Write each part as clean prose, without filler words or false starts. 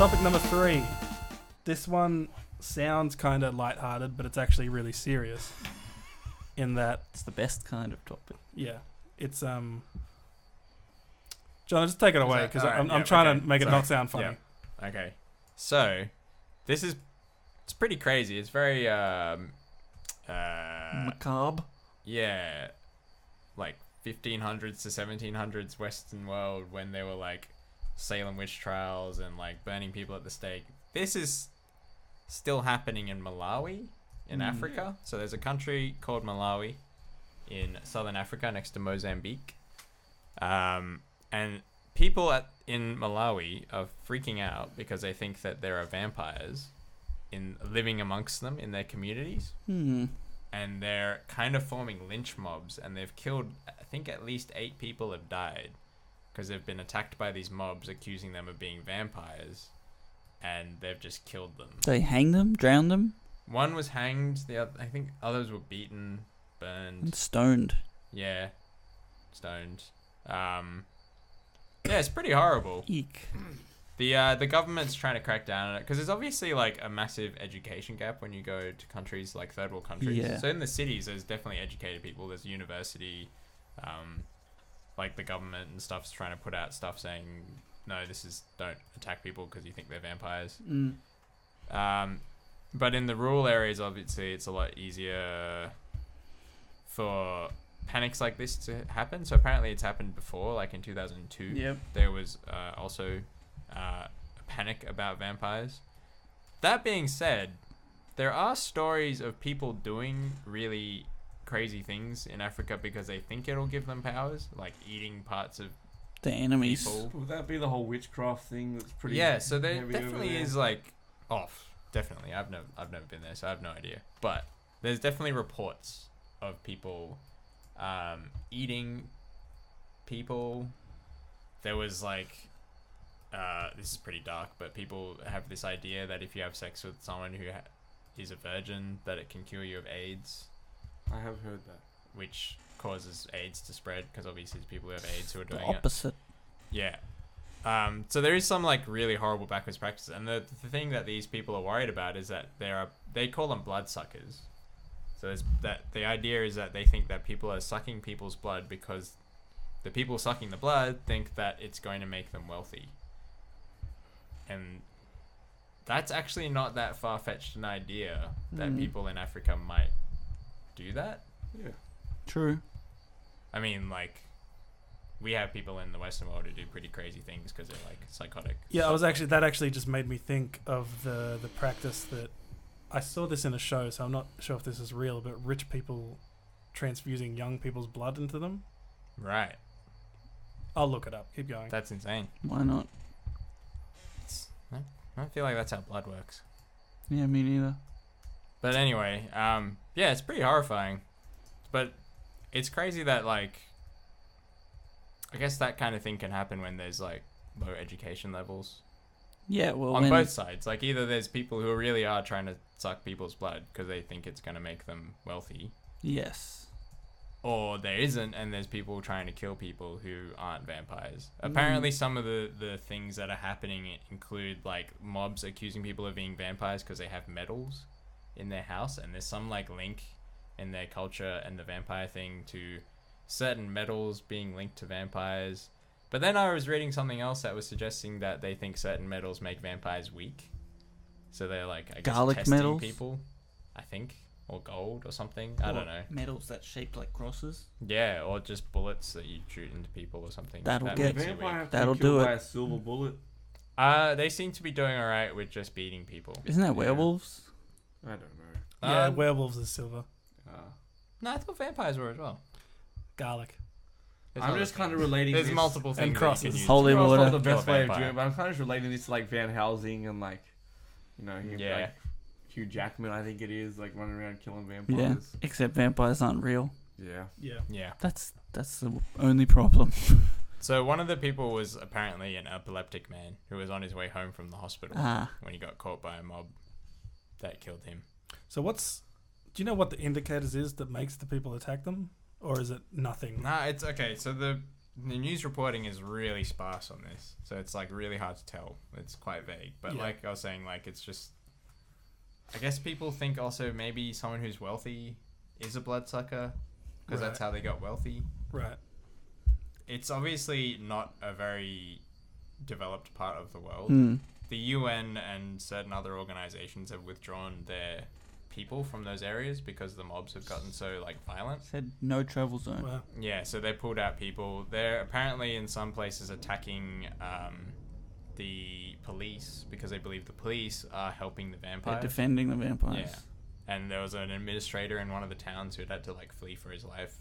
Topic number 3. This one sounds kind of lighthearted, but it's actually really serious. In that, It's the best kind of topic. yeah, it's John, just take it away because alright, I'm trying to make it Sorry. not sound funny. Yeah. Okay. So, it's pretty crazy. It's very, Macabre. yeah, like 1500s to 1700s Western world when they were like Salem witch trials and like burning people at the stake. This is still happening in Malawi in Africa. So there's a country called Malawi in southern Africa next to Mozambique. And people in Malawi are freaking out because they think that there are vampires living amongst them in their communities. And they're kind of forming lynch mobs, and they've killed, I think at least 8 people have died because they've been attacked by these mobs accusing them of being vampires, and they've just killed them. They hang them, drown them, One was hanged, I think others were beaten, burned. and stoned. Yeah, stoned. Yeah, it's pretty horrible. Eek. The government's trying to crack down on it because there's obviously like a massive education gap when you go to countries like third world countries. Yeah. So in the cities, there's definitely educated people. There's a university, like the government and stuff's trying to put out stuff saying, no, don't attack people because you think they're vampires. But in the rural areas, obviously, it's a lot easier for panics like this to happen. So apparently it's happened before, like in 2002. Yep. There was also a panic about vampires. That being said, there are stories of people doing really crazy things in Africa because they think it'll give them powers, like eating parts of The enemies. people. Would that be the whole witchcraft thing that's pretty... Yeah, so there heavy definitely over there? is like definitely. I've never been there, so I have no idea. But there's definitely reports of people eating people. There was like this is pretty dark, but people have this idea that if you have sex with someone who is a virgin, that it can cure you of AIDS, I have heard that. which causes AIDS to spread because obviously there's people who have AIDS who are The doing it. opposite. Yeah. So there is some like really horrible backwards practices, and the thing that these people are worried about is that they call them bloodsuckers. So the idea is that they think that people are sucking people's blood because the people sucking the blood think that it's going to make them wealthy. And that's actually not that far-fetched an idea that people in Africa might do that. Yeah. True. I mean, like, we have people in the Western world who do pretty crazy things because they're like psychotic. Yeah, that actually just made me think of the practice that I saw this in a show, so I'm not sure if this is real, but rich people transfusing young people's blood into them. Right. I'll look it up. Keep going. That's insane. Why not? I don't feel like that's how blood works. Yeah, me neither. But anyway, yeah, it's pretty horrifying. But it's crazy that, like, I guess that kind of thing can happen when there's, like, low education levels. Yeah, well, On both sides. Like, either there's people who really are trying to suck people's blood because they think it's going to make them wealthy, Yes. or there isn't, and there's people trying to kill people who aren't vampires. Apparently, some of the things that are happening include, like, mobs accusing people of being vampires because they have medals in their house, and there's some, like, link in their culture and the vampire thing to certain metals being linked to vampires. But then I was reading something else that was suggesting that they think certain metals make vampires weak. So they're, like, I guess, Garlic testing metals? people, I think. Or gold or something. I don't know. Metals that shaped like crosses. Yeah, or just bullets that you shoot into people or something. That'll That get- makes you Vampire weak. have to That'll be killed do by it. a silver bullet. They seem to be doing alright with just beating people. Isn't that Yeah. werewolves? I don't know. Yeah, werewolves is silver. No, I thought vampires were as well. Garlic. There's I'm other just kind of things. relating There's this... multiple things that you can crosses. use. Holy to Well, water. it's not the kill a best way of vampire. doing it, but I'm kind of just relating this to, like, Van Helsing and, like, you know, Yeah. like, Hugh Jackman, I think it is, like, running around killing vampires. Yeah. Except vampires aren't real. Yeah. Yeah. Yeah. That's the only problem. So one of the people was apparently an epileptic man who was on his way home from the hospital when he got caught by a mob that killed him. So do you know what the indicators is that makes the people attack them? Or is it nothing? Nah, it's okay. So the news reporting is really sparse on this, so it's like really hard to tell. It's quite vague, but Yeah. like I was saying, like it's just, I guess people think also maybe someone who's wealthy is a bloodsucker because that's Right. how they got wealthy. Right. It's obviously not a very developed part of the world. Hmm. The UN and certain other organizations have withdrawn their people from those areas because the mobs have gotten so like violent. Said no travel zone. Well, Yeah, so they pulled out people. They're apparently in some places attacking the police because they believe the police are helping the They're vampires. defending the vampires. Yeah. And there was an administrator in one of the towns who had to like flee for his life.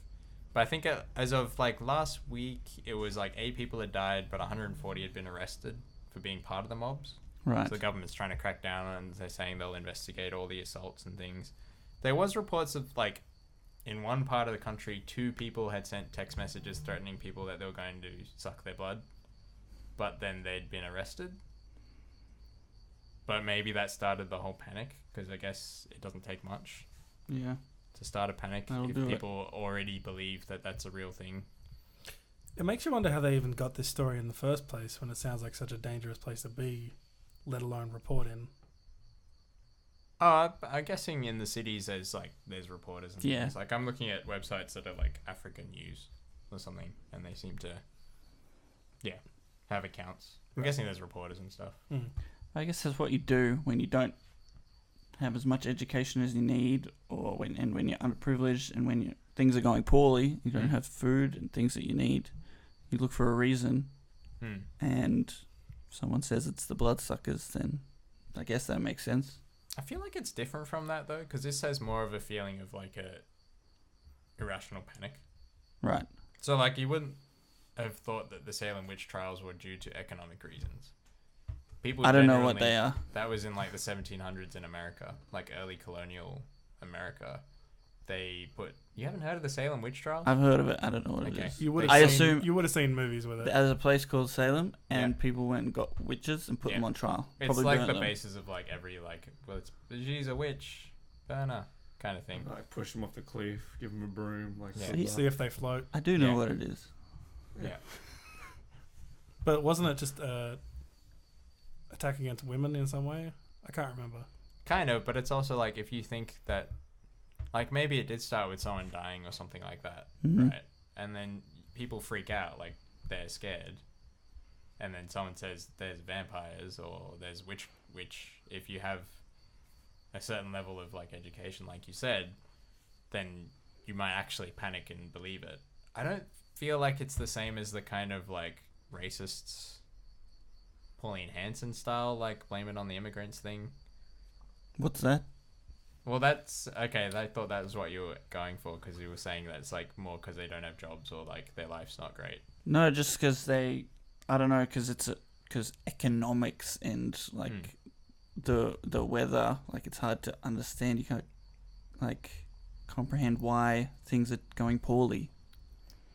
But I think as of like last week, it was like 8 people had died, but 140 had been arrested for being part of the mobs. Right. So the government's trying to crack down, and they're saying they'll investigate all the assaults and things. There was reports of like, in one part of the country, 2 people had sent text messages threatening people that they were going to suck their blood, but then they'd been arrested. But maybe that started the whole panic, because I guess it doesn't take much Yeah. to start a panic That'll if do it. people already believe that that's a real thing. it makes you wonder how they even got this story in the first place when it sounds like such a dangerous place to be, let alone report in. I'm guessing in the cities there's reporters and Yeah. things. Like I'm looking at websites that are like African News or something, and they seem to, have accounts. I'm Right. guessing there's reporters and stuff. Mm. I guess that's what you do when you don't have as much education as you need, or when you're underprivileged, and when things are going poorly, you don't Mm. have food and things that you need. You look for a reason, and if someone says it's the bloodsuckers, then I guess that makes sense. I feel like it's different from that though, because this has more of a feeling of like a irrational panic. Right. So like you wouldn't have thought that the Salem witch trials were due to economic reasons. People I don't know what genuinely- they are. That was in like the 1700s in America, like early colonial America. They put. You haven't heard of the Salem witch trials? I've heard of it. I don't know what Okay. it is. You would I have seen, assume- you would have seen movies with it. There's a place called Salem, and Yeah. people went and got witches and put Yeah. them on trial. It's Probably like burnt the them. basis of like every like, well, it's she's a witch, burner kind of thing. Like push them off the cliff, give them a broom, like Yeah. Simba. See if they float. I do know Yeah. what it is. Yeah. But wasn't it just attack against women in some way? I can't remember. Kind of, but it's also like if you think that, like maybe it did start with someone dying or something like that, Mhm. right? And then people freak out, like they're scared, and then someone says there's vampires or there's witch. If you have a certain level of like education, like you said, then you might actually panic and believe it. I don't feel like it's the same as the kind of like racists, Pauline Hanson style, like blame it on the immigrants thing. What's that? Well, that's okay. I thought that was what you were going for, because you were saying that it's like more because they don't have jobs or like their life's not great. No, just because I don't know, because economics and like the weather, like it's hard to understand. You can't like comprehend why things are going poorly.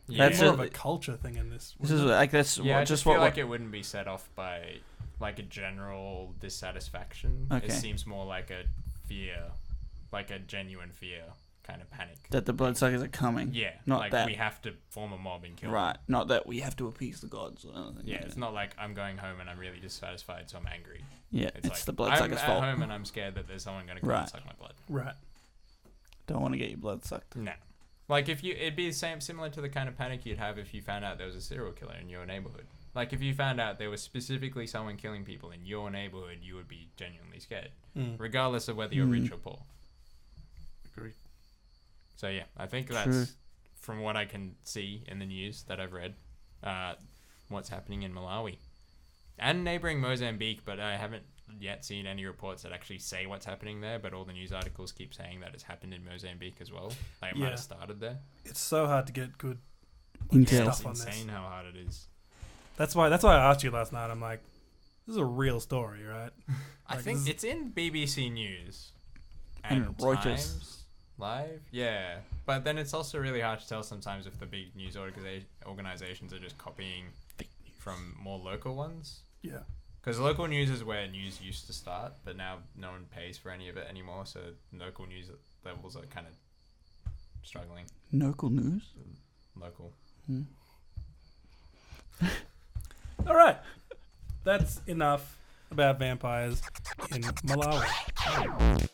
Yeah, That's more a- of a culture thing in this. This is wasn't it? like that's yeah. I just just what feel like it wouldn't be set off by like a general dissatisfaction. Okay. It seems more like a fear, like a genuine fear kind of panic. that the bloodsuckers are coming. Yeah, not like that. we have to form a mob and kill them. Right, not that we have to appease the gods or anything. Yeah, it's not like I'm going home and I'm really dissatisfied, so I'm angry. Yeah, It's, it's like the I'm bloodsuckers' at fault. home and I'm scared that there's someone going to come and Right. suck my blood. Right. Don't want to get your blood sucked. No. Like it'd be the same, similar to the kind of panic you'd have if you found out there was a serial killer in your neighborhood. Like if you found out there was specifically someone killing people in your neighborhood, you would be genuinely scared, regardless of whether you're rich or poor. Agreed. So yeah, I think True. that's from what I can see in the news that I've read, what's happening in Malawi and neighboring Mozambique, but I haven't yet seen any reports that actually say what's happening there, but all the news articles keep saying that it's happened in Mozambique as well. Like it might Yeah. have started there. It's so hard to get good Intel. stuff It's on this. insane how hard it is. That's why I asked you last night. I'm like, this is a real story, right? I Like, think this is- it's in BBC News And Reuters. Times Live. Yeah, but then it's also really hard to tell sometimes if the big news organizations are just copying from more local ones. Yeah. Because local news is where news used to start, but now no one pays for any of it anymore. So local news levels are kind of struggling. Local news. Local. Hmm. All right. That's enough about vampires in Malawi.